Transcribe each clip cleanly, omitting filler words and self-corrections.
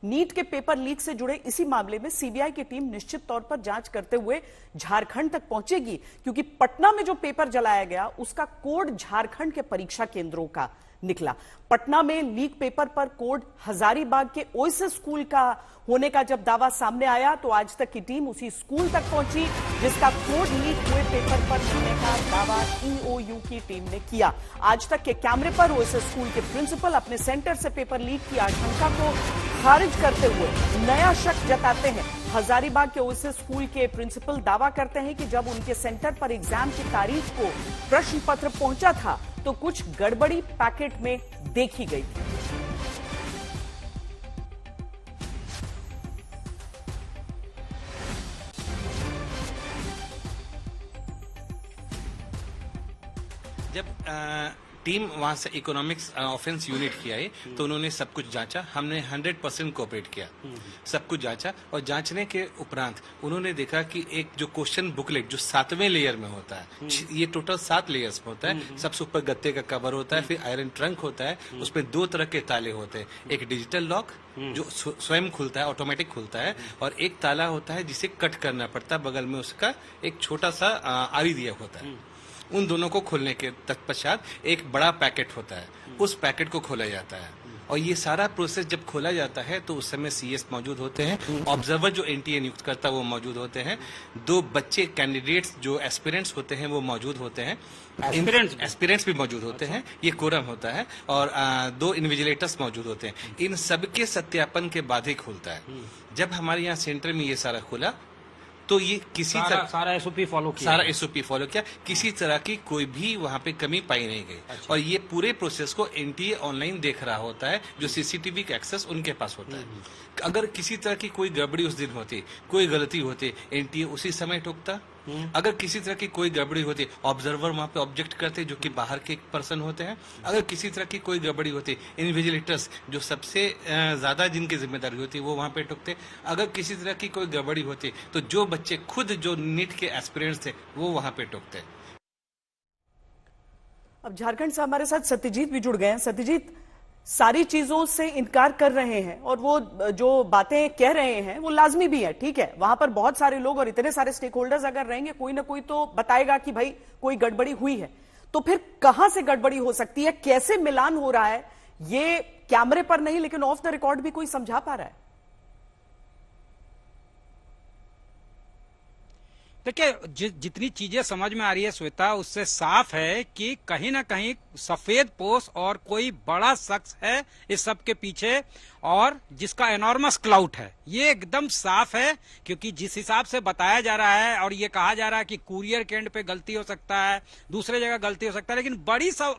NEET के paper leak से जुड़े इसी मामले में सीबीआई की टीम निश्चित तौर पर जांच करते हुए झारखंड तक पहुंचेगी, क्योंकि पटना में जो पेपर जलाया गया उसका कोड झारखंड के परीक्षा केंद्रों का निकला। पटना में लीक पेपर पर कोड हजारीबाग के ओएसिस स्कूल का होने का जब दावा सामने आया तो आज तक की टीम उसी स्कूल तक पहुंची जिसका कोड लीक हुए पेपर पर होने का दावा ईओयू की टीम ने किया। आज तक के कैमरे पर ओएसिस स्कूल के प्रिंसिपल अपने सेंटर से पेपर लीक की आशंका को खारिज करते हुए नया शक जताते हैं। हजारीबाग के ओएसिस स्कूल के प्रिंसिपल दावा करते हैं कि जब उनके सेंटर पर एग्जाम की तारीख को प्रश्न पत्र पहुंचा था तो कुछ गड़बड़ी पैकेट में देखी गई थी। जब टीम वहां से इकोनॉमिक्स ऑफेंस यूनिट की आई तो उन्होंने सब कुछ जांचा। हमने 100% कोऑपरेट किया, सब कुछ जांचा और जांचने के उपरांत उन्होंने देखा कि एक जो क्वेश्चन बुकलेट जो 7वें लेयर में होता है, ये टोटल 7 लेयर्स में होता है। सबसे ऊपर गत्ते का कवर होता है, फिर आयरन ट्रंक होता है, उसमें 2 तरह के ताले होते हैं, एक डिजिटल लॉक जो स्वयं खुलता है, ऑटोमेटिक खुलता है, और एक ताला होता है जिसे कट करना पड़ता है, बगल में उसका एक छोटा सा आरी दिया होता है। उन दोनों को खोलने के तत्पश्चात एक बड़ा पैकेट होता है, उस पैकेट को खोला जाता है और ये सारा प्रोसेस जब खोला जाता है तो उस समय सीएस मौजूद होते हैं, ऑब्जर्वर जो एनटीए नियुक्त करता है वो मौजूद होते हैं, 2 बच्चे कैंडिडेट्स जो एस्पिरेंट्स होते हैं वो मौजूद होते हैं, एस्पिरेंट्स भी मौजूद होते हैं, ये कोरम होता है, और 2 इन्विजिलेटर्स मौजूद होते हैं। इन सबके सत्यापन के बाद ही खुलता है। जब हमारे यहाँ सेंटर में ये सारा खुला तो ये किसी तरह सारा एसओपी फॉलो किया, किसी तरह की कोई भी वहाँ पे कमी पाई नहीं गई। अच्छा। और ये पूरे प्रोसेस को एनटीए ऑनलाइन देख रहा होता है, जो सीसीटीवी का एक्सेस उनके पास होता है। अगर किसी तरह की कोई गड़बड़ी उस दिन होती, कोई गलती होती, एनटीए उसी समय टोकता। अगर किसी तरह की कोई गड़बड़ी होती, ऑब्जर्वर वहां पे ऑब्जेक्ट करते जो कि बाहर के एक पर्सन होते हैं। अगर किसी तरह की कोई गड़बड़ी होती, इन्विजिलेटर्स जो सबसे ज्यादा जिनकी जिम्मेदारी होती वो वहां पे टोकते। अगर किसी तरह की कोई गड़बड़ी होती तो जो बच्चे खुद जो नीट के एस्पिरेंट्स थे वो वहां पे टोकते। अब झारखंड से हमारे साथ सत्यजीत भी जुड़ गए हैं। सत्यजीत, सारी चीजों से इनकार कर रहे हैं और वो जो बातें कह रहे हैं वो लाजमी भी है, ठीक है। वहां पर बहुत सारे लोग और इतने सारे स्टेक होल्डर्स अगर रहेंगे, कोई ना कोई तो बताएगा कि भाई कोई गड़बड़ी हुई है। तो फिर कहां से गड़बड़ी हो सकती है, कैसे मिलान हो रहा है, ये कैमरे पर नहीं लेकिन ऑफ द रिकॉर्ड भी कोई समझा पा रहा है? देखिए, जितनी चीजें समझ में आ रही है श्वेता, उससे साफ है कि कहीं ना कहीं सफेद पोश और कोई बड़ा शख्स है इस सब के पीछे, और जिसका एनॉर्मस क्लाउट है, ये एकदम साफ है। क्योंकि जिस हिसाब से बताया जा रहा है और ये कहा जा रहा है कि कुरियर के एंड पे गलती हो सकता है, दूसरे जगह गलती हो सकता है, लेकिन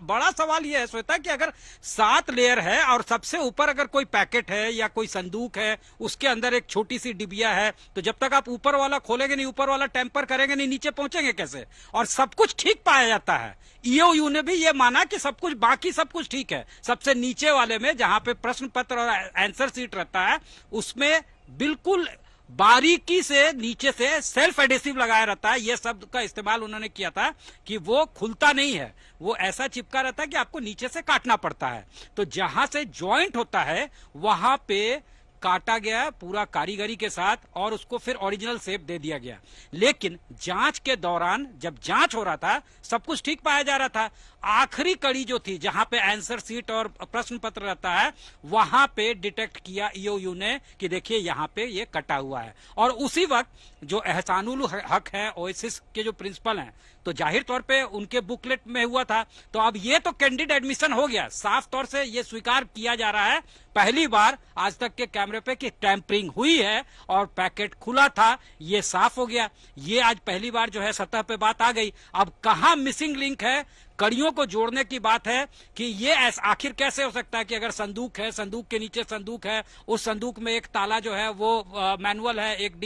बड़ा सवाल ये है श्वेता कि अगर 7 लेयर है और सबसे ऊपर अगर कोई पैकेट है या कोई संदूक है, उसके अंदर एक छोटी सी डिबिया है, तो जब तक आप ऊपर वाला खोलेंगे नहीं, ऊपर वाला टेम्पर करेंगे नहीं, नीचे पहुंचेंगे कैसे? और सब कुछ ठीक पाया जाता है। ईओयू ने भी ये माना कि सब कुछ, बाकी सब कुछ ठीक है। सबसे नीचे वाले में जहां पे प्रश्न पत्र और आंसर शीट रहता है, उसमें बिल्कुल बारीकी से नीचे से सेल्फ एडेसिव लगाया रहता है। यह शब्द का इस्तेमाल उन्होंने किया था कि वो खुलता नहीं है, वो ऐसा चिपका रहता है कि आपको नीचे से काटना पड़ता है। तो जहां से ज्वाइंट होता है वहां पे काटा गया पूरा कारीगरी के साथ और उसको फिर ओरिजिनल शेप दे दिया गया। लेकिन जांच के दौरान जब जांच हो रहा था, सब कुछ ठीक पाया जा रहा था। आखिरी कड़ी जो थी, जहां पे आंसर शीट और प्रश्न पत्र रहता है, वहां पे डिटेक्ट किया ईओयू ने कि देखिए यहां पे ये कटा हुआ है। और उसी वक्त जो एहसानुल हक है, ओएसिस के जो प्रिंसिपल हैं, तो जाहिर तौर पे उनके बुकलेट में हुआ था। तो अब ये तो कैंडिड एडमिशन हो गया, साफ तौर से ये स्वीकार किया जा रहा है पहली बार आज तक के कैमरे पे कि टैंपरिंग हुई है और पैकेट खुला था, ये साफ हो गया। ये आज पहली बार जो है सतह पे बात आ गई। अब कहां मिसिंग लिंक है, कड़ियों को जोड़ने की बात है कि ये आखिर कैसे हो सकता है कि अगर संदूक है, संदूक के नीचे संदूक है, उस संदूक में एक ताला जो है वो मैनुअल है, एक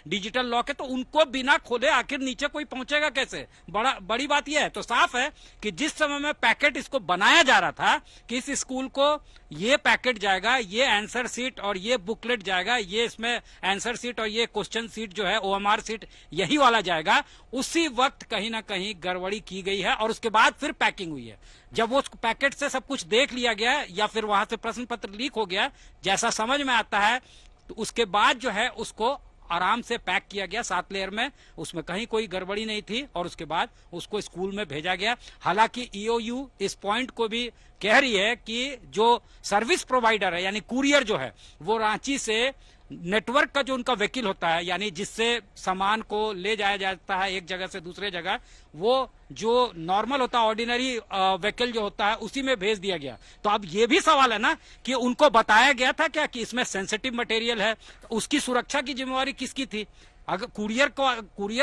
डिजिटल लॉक है, तो उनको बिना खोले आखिर नीचे कोई पहुंचेगा कैसे? बड़ी बात यह है। तो साफ है कि जिस समय में पैकेट इसको बनाया जा रहा था कि इस स्कूल को ये पैकेट जाएगा, ये आंसर सीट और ये बुकलेट जाएगा, ये इसमें आंसर सीट और ये क्वेश्चन सीट जो है ओएमआर सीट यही वाला जाएगा, उसी वक्त कहीं ना कहीं गड़बड़ी की गई है। और उसके बाद फिर पैकिंग हुई है। जब वो पैकेट से सब कुछ देख लिया गया या फिर वहां से प्रश्न पत्र लीक हो गया, जैसा समझ में आता है, तो उसके बाद जो है उसको आराम से पैक किया गया 7 लेयर में, उसमें कहीं कोई गड़बड़ी नहीं थी, और उसके बाद उसको स्कूल में भेजा गया। हालांकि ईओयू इस पॉइंट को भी कह रही है कि जो सर्विस प्रोवाइडर है यानी कुरियर जो है वो रांची से नेटवर्क का जो उनका वकील होता है, यानी जिससे सामान को ले जाया जाता है एक जगह से दूसरे जगह, वो जो नॉर्मल होता है ऑर्डिनरी व्हीकल जो होता है उसी में भेज दिया गया। तो अब ये भी सवाल है ना कि उनको बताया गया था क्या कि इसमें सेंसिटिव मटेरियल है, तो उसकी सुरक्षा की जिम्मेवारी किसकी थी? अगर कुरियर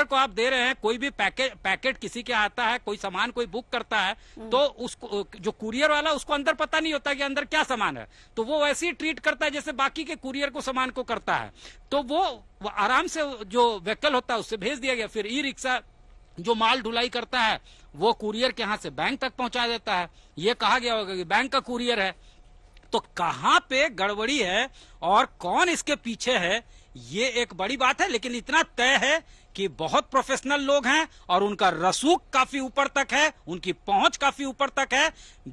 को आप दे रहे हैं, कोई भी पैकेट किसी के आता है, कोई सामान कोई बुक करता है, तो उसको जो कुरियर वाला उसको अंदर पता नहीं होता कि अंदर क्या सामान है, तो वो वैसे ही ट्रीट करता है जैसे बाकी के कुरियर को सामान को करता है। तो वो आराम से जो व्हीकल होता है उससे भेज दिया गया। फिर ई रिक्शा जो माल ढुलाई करता है वो कुरियर के हाथ से बैंक तक पहुंचा देता है। ये कहा गया होगा कि बैंक का कुरियर है। तो कहां पे गड़बड़ी है और कौन इसके पीछे है, ये एक बड़ी बात है। लेकिन इतना तय है कि बहुत प्रोफेशनल लोग हैं और उनका रसूख काफी ऊपर तक है, उनकी पहुंच काफी ऊपर तक है।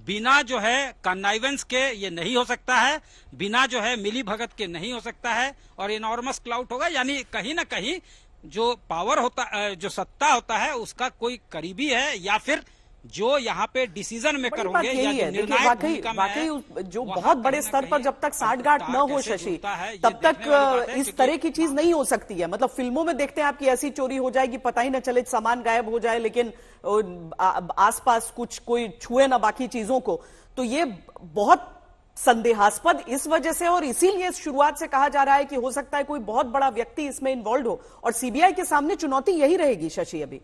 बिना जो है कन्नाइवेंस के ये नहीं हो सकता है, बिना जो है मिली भगत के नहीं हो सकता है, और इनॉर्मस क्लाउड होगा। यानी कहीं ना कहीं जो पावर होता है, जो सत्ता होता है, उसका कोई करीबी है या फिर जो यहाँ पे डिसीजन मेकर होंगे या जो निर्णायक भूमिका में है, वाकई जो बहुत बड़े स्तर पर जब तक साठगांठ न हो शशि, तब तक इस तरह की चीज नहीं हो सकती है। मतलब फिल्मों में देखते हैं आपकी ऐसी चोरी हो जाएगी, पता ही न चले, सामान गायब हो जाए, लेकिन आसपास कुछ कोई छुए ना बाकी चीजों को। तो ये बहुत संदेहास्पद इस वजह से, और इसीलिए शुरुआत से कहा जा रहा है कि हो सकता है कोई बहुत बड़ा व्यक्ति इसमें इन्वॉल्व हो, और सीबीआई के सामने चुनौती यही रहेगी शशि। अभी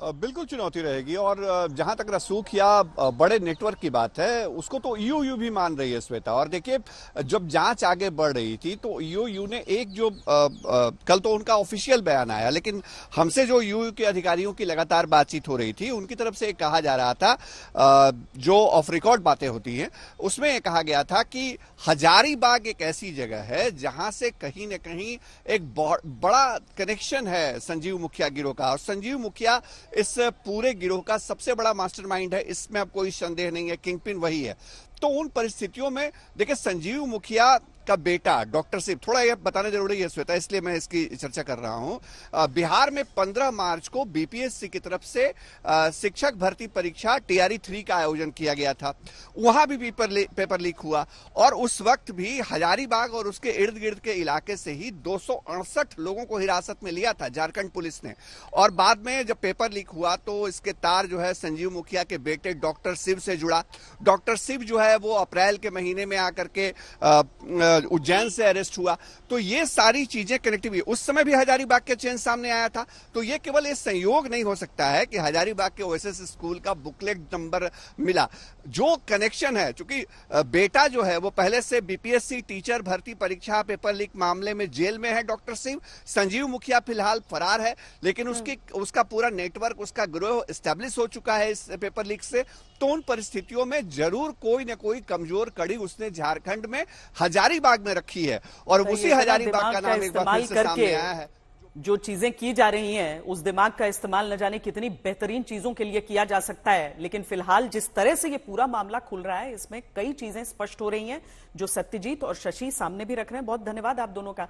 बिल्कुल चुनौती रहेगी, और जहां तक रसूख या बड़े नेटवर्क की बात है उसको तो ईओयू भी मान रही है श्वेता। और देखिए, जब जांच आगे बढ़ रही थी तो ईओयू ने एक जो कल तो उनका ऑफिशियल बयान आया, लेकिन हमसे जो ईओयू के अधिकारियों की लगातार बातचीत हो रही थी उनकी तरफ से कहा जा रहा था, जो ऑफ रिकॉर्ड बातें होती हैं उसमें कहा गया था कि हजारीबाग एक ऐसी जगह है जहां से कहीं न कहीं एक बड़ा कनेक्शन है संजीव मुखिया गिरोह का, और संजीव मुखिया इस पूरे गिरोह का सबसे बड़ा मास्टरमाइंड है, इसमें अब कोई संदेह नहीं है, किंगपिन वही है। तो उन परिस्थितियों में देखिए, संजीव मुखिया का बेटा डॉक्टर शिव, थोड़ा ये बताना जरूरी है श्वेता, इसलिए मैं इसकी चर्चा कर रहा हूं। बिहार में 15 मार्च को बीपीएससी की तरफ से शिक्षक भर्ती परीक्षा टीआरई 3 का आयोजन किया गया था। वहां भी पेपर लीक हुआ, और उस वक्त भी हजारीबाग और उसके इर्द गिर्द के इलाके से ही 268 लोगों को हिरासत में लिया था झारखंड पुलिस ने। और बाद में जब पेपर लीक हुआ तो इसके तार जो है संजीव मुखिया के बेटे डॉक्टर शिव से जुड़ा। डॉक्टर शिव जो है वो अप्रैल के महीने में आकर के उज्जैन से अरेस्ट हुआ। तो ये सारी चीजें कनेक्टिव, उस समय भी हजारीबाग के चेन सामने आया था। तो ये केवल ये संयोग नहीं हो सकता है कि हजारीबाग के ओएसएस स्कूल का बुकलेट नंबर मिला, जो कनेक्शन है। चूंकि बेटा जो है वो पहले से बीपीएससी टीचर भर्ती परीक्षा पेपर लीक मामले में जेल में है डॉक्टर शिव। संजीव मुखिया फिलहाल फरार है, लेकिन उसका पूरा नेटवर्क, उसका गिरोह एस्टेब्लिश हो चुका है इस पेपर लीक से। तो उन परिस्थितियों में जरूर कोई न कोई कमजोर कड़ी उसने झारखंड में हजारीबाग में रखी है, और उसी हजारीबाग का नाम एक बार फिर से सामने आया है। जो चीजें की जा रही हैं, उस दिमाग का इस्तेमाल न जाने कितनी बेहतरीन चीजों के लिए किया जा सकता है। लेकिन फिलहाल जिस तरह से ये पूरा मामला खुल रहा है, इसमें कई चीजें स्पष्ट हो रही हैं, जो सत्यजीत और शशि सामने भी रख रहे हैं। बहुत धन्यवाद आप दोनों का।